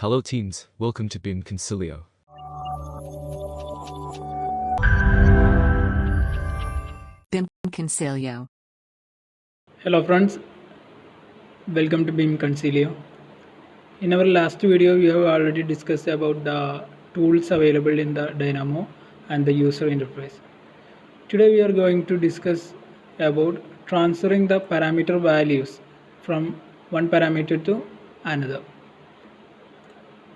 Hello teams, welcome to BIM Concilio. BIM Concilio. Hello friends, welcome to BIM Concilio. In our last video, we have already discussed about the tools available in the Dynamo and the user interface. Today we are going to discuss about transferring the parameter values from one parameter to another.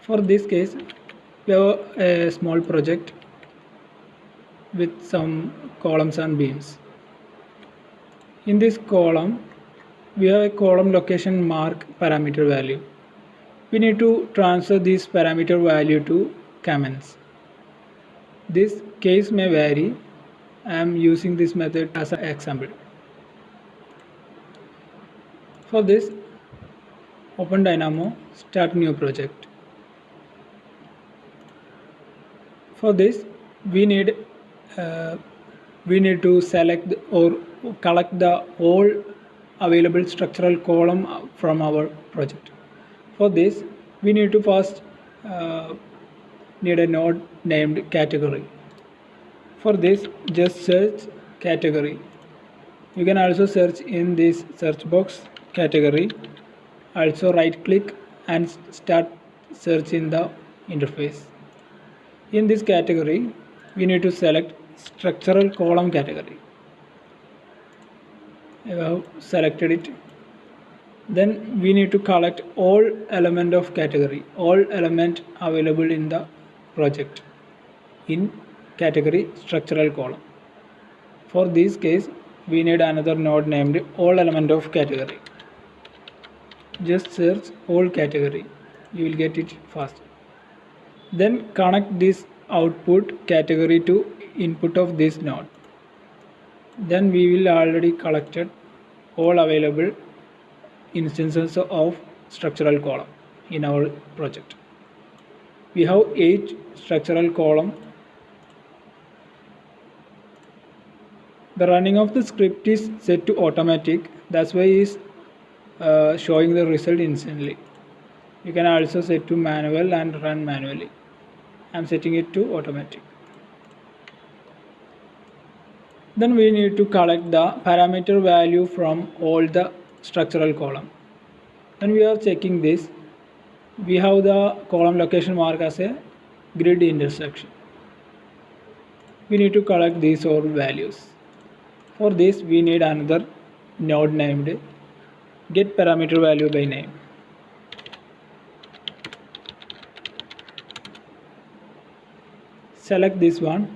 For this case, we have a small project with some columns and beams. In this column, we have a column location mark parameter value. We need to transfer this parameter value to comments. This case may vary. I am using this method as an example. For this, open Dynamo, start new project. For this, we need to select or collect the all available structural column from our project. For this, we need to first need a node named category. For this, just search category. You can also search in this search box category. Also right click and start search in the interface. In this category, we need to select structural column category. I have selected it. Then we need to collect all element of category, all element available in the project in category structural column. For this case, we need another node named all element of category. Just search all category, you will get it fast. Then connect this output category to input of this node. Then we will already collected all available instances of structural column in our project. We have 8 structural column. The running of the script is set to automatic. That's why it's showing the result instantly. You can also set to manual and run manually. I'm setting it to automatic. Then we need to collect the parameter value from all the structural column. When we are checking this, we have the column location mark as a grid intersection. We need to collect these all values. For this, we need another node named get parameter value by name. Select this one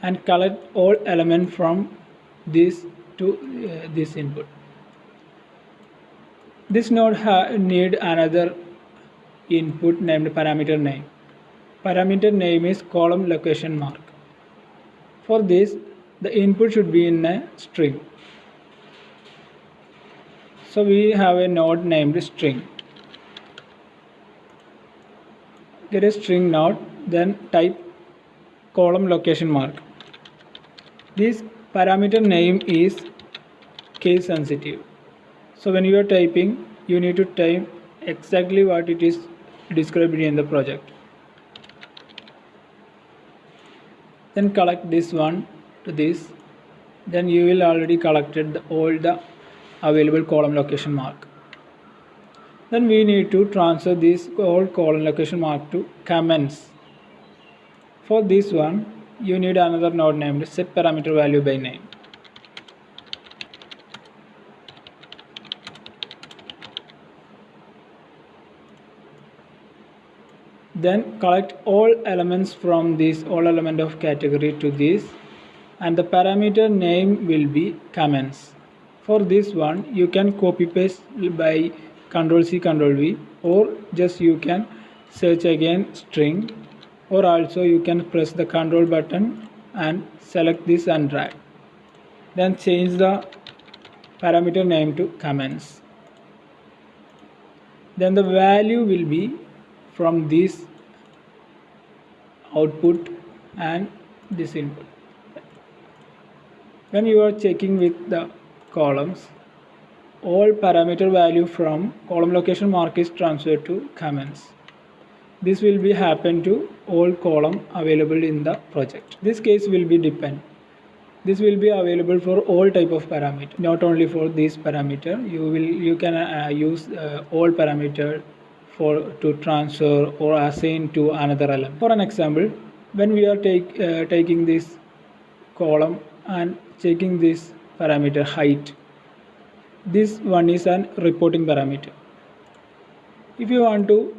and collect all elements from this to this input. This node need another input named parameter name. Parameter name is column location mark. For this, the input should be in a string. So we have a node named string. Get a string node, then type column location mark. This parameter name is case sensitive. So when you are typing, you need to type exactly what it is described in the project. Then collect this one to this. Then you will already collected all the available column location mark. Then we need to transfer this all column location mark to comments. For this one, you need another node named set parameter value by name. Then collect all elements from this all element of category to this, and the parameter name will be comments. For this one, you can copy paste by Ctrl+C Ctrl+V, or just you can search again string, or also you can press the Ctrl button and select this and drag. Then change the parameter name to comments. Then the value will be from this output and this input. When you are checking with the columns, all parameter value from column location mark is transferred to comments. This will be happen to all column available in the project. This case will be depend. This will be available for all type of parameter, not only for this parameter. You can use all parameter to transfer or assign to another element. For an example, when we are taking this column and checking this parameter height, this one is an reporting parameter. If you want to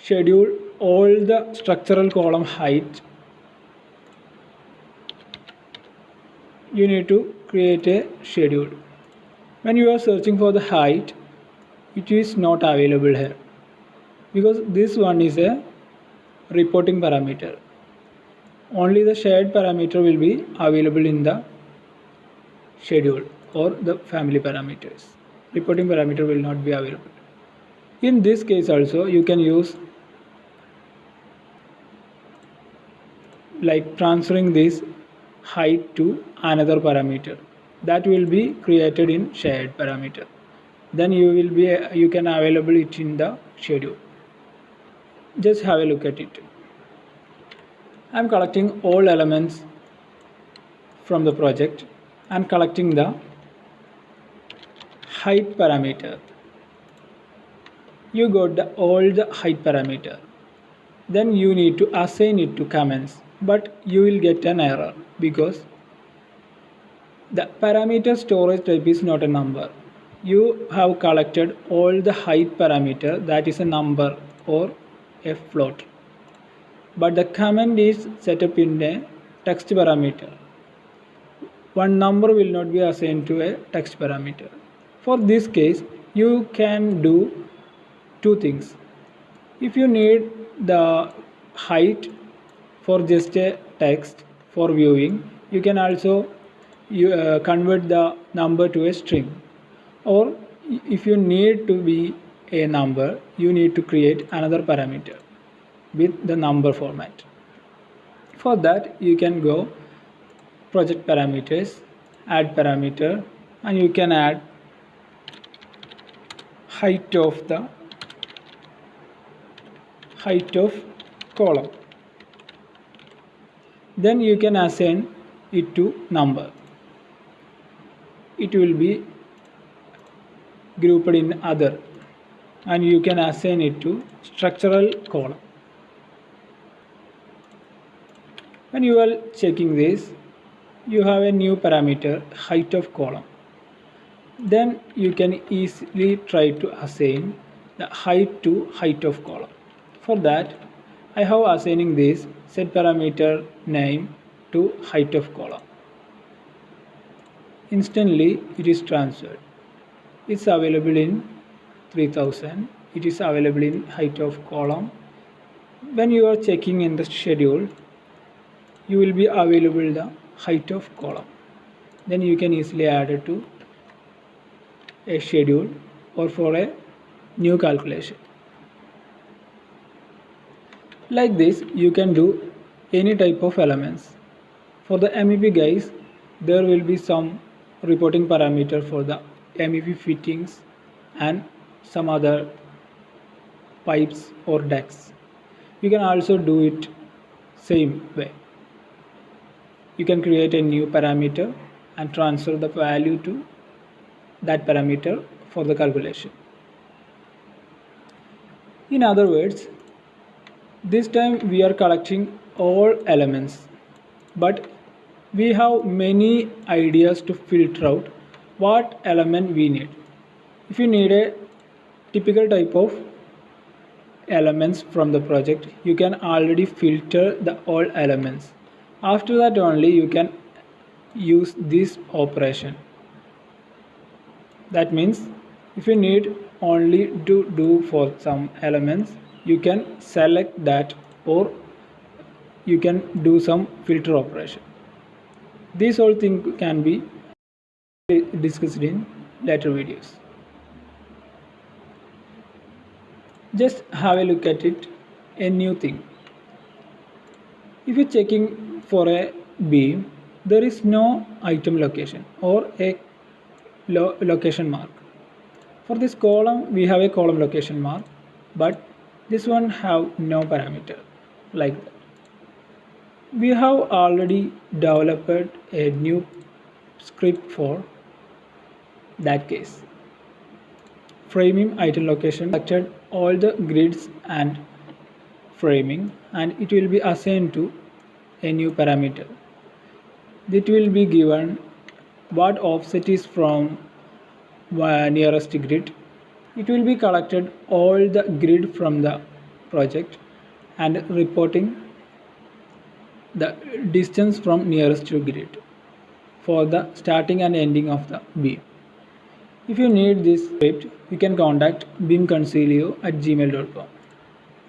schedule all the structural column height, you need to create a schedule. When you are searching for the height, it is not available here because this one is a reporting parameter. Only the shared parameter will be available in the schedule or the family parameters. Reporting parameter will not be available. In this case also, you can use like transferring this height to another parameter that will be created in shared parameter. Then you can available it in the schedule. Just have a look at it. I am collecting all elements from the project and collecting the height parameter. You got all the height parameter. Then you need to assign it to comments, but you will get an error because the parameter storage type is not a number. You have collected all the height parameter, that is a number or a float, but the comment is set up in a text parameter. One number will not be assigned to a text parameter. For this case, you can do two things. If you need the height for just a text for viewing, you can also convert the number to a string, or if you need to be a number, you need to create another parameter with the number format. For that, you can go project parameters, add parameter, and you can add height of column. Then you can assign it to number. It will be grouped in other, and you can assign it to structural column. When you are checking this, you have a new parameter, height of column. Then you can easily try to assign the height to height of column. For that, I have assigning this set parameter name to height of column. Instantly it is transferred. It's available in 3000. It is available in height of column. When you are checking in the schedule, you will be available the height of column. Then you can easily add it to a schedule or for a new calculation. Like this, you can do any type of elements. For the MEP guys, there will be some reporting parameter for the MEP fittings and some other pipes or decks. You can also do it same way. You can create a new parameter and transfer the value to that parameter for the calculation. In other words, this time we are collecting all elements, but we have many ideas to filter out what element we need. If you need a typical type of elements from the project, you can already filter the all elements. After that only you can use this operation. That means if you need only to do for some elements, you can select that, or you can do some filter operation. These all things can be discussed in later videos. Just have a look at it, a new thing. If you're checking for a beam, there is no item location or a location mark. For this column, we have a column location mark, but this one have no parameter like that. We have already developed a new script for that case. Framing item location selected all the grids and framing, and it will be assigned to a new parameter. It will be given what offset is from nearest grid. It will be collected all the grid from the project and reporting the distance from nearest to grid for the starting and ending of the beam. If you need this script, you can contact beamconcilio@gmail.com.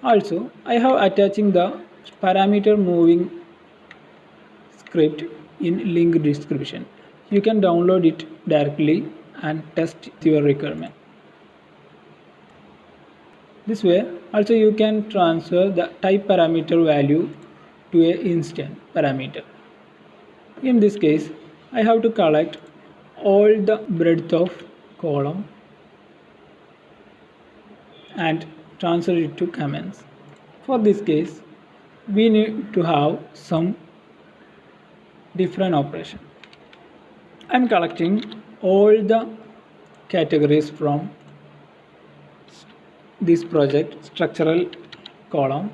Also, I have attaching the parameter moving script in link description. You can download it directly and test your requirement. This way, also you can transfer the type parameter value to a instant parameter. In this case, I have to collect all the breadth of column and transfer it to comments. For this case, we need to have some different operation. I am collecting all the categories from this project structural column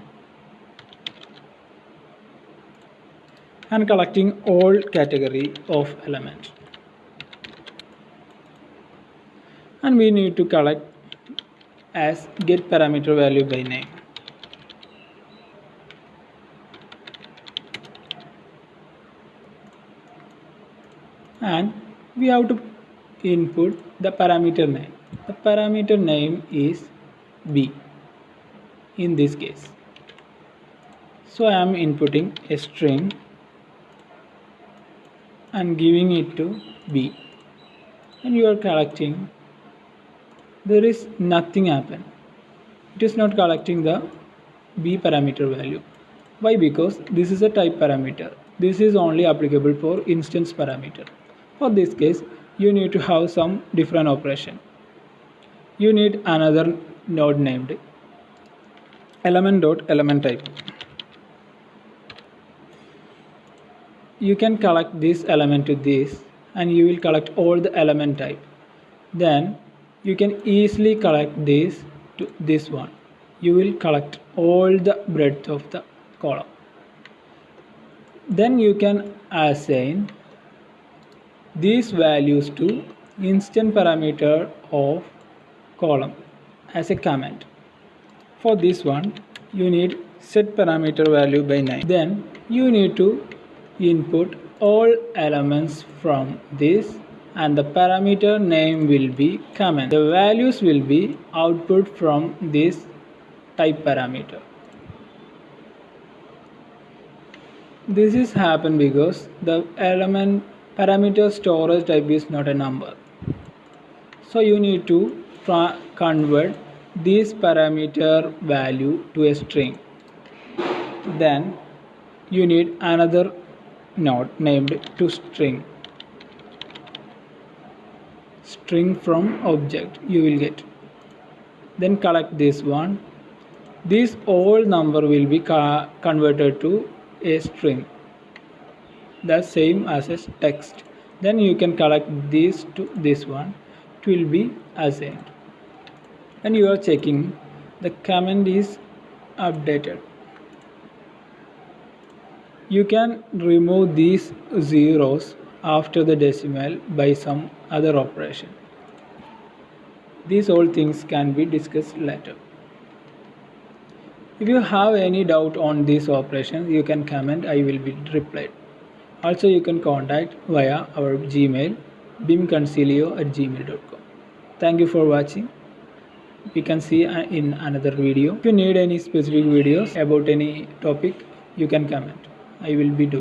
and collecting all category of element, and we need to collect as get parameter value by name. And we have to input the parameter name. The parameter name is B in this case. So I am inputting a string and giving it to B, and you are collecting. There is nothing happen. It is not collecting the B parameter value. Why? Because this is a type parameter. This is only applicable for instance parameter. For this case, you need to have some different operation. You need another node named element.element type. You can collect this element to this, and you will collect all the element type. Then you can easily collect this to this one. You will collect all the breadth of the column. Then you can assign these values to instant parameter of column as a comment. For this one, you need set parameter value by name. Then you need to input all elements from this, and the parameter name will be comment. The values will be output from this type parameter. This is happen because the element parameter storage type is not a number. So you need to convert this parameter value to a string. Then you need another node named toString. String from object you will get. Then collect this one. This all number will be converted to a string, the same as a text. Then you can collect this to this one. It will be assigned. And you are checking the comment is updated. You can remove these zeros after the decimal by some other operation. These all things can be discussed later. If you have any doubt on this operation, you can comment. I will be replied. Also, you can contact via our Gmail beamconcilio@gmail.com. Thank you for watching. We can see in another video. If you need any specific videos about any topic, you can comment. I will be doing.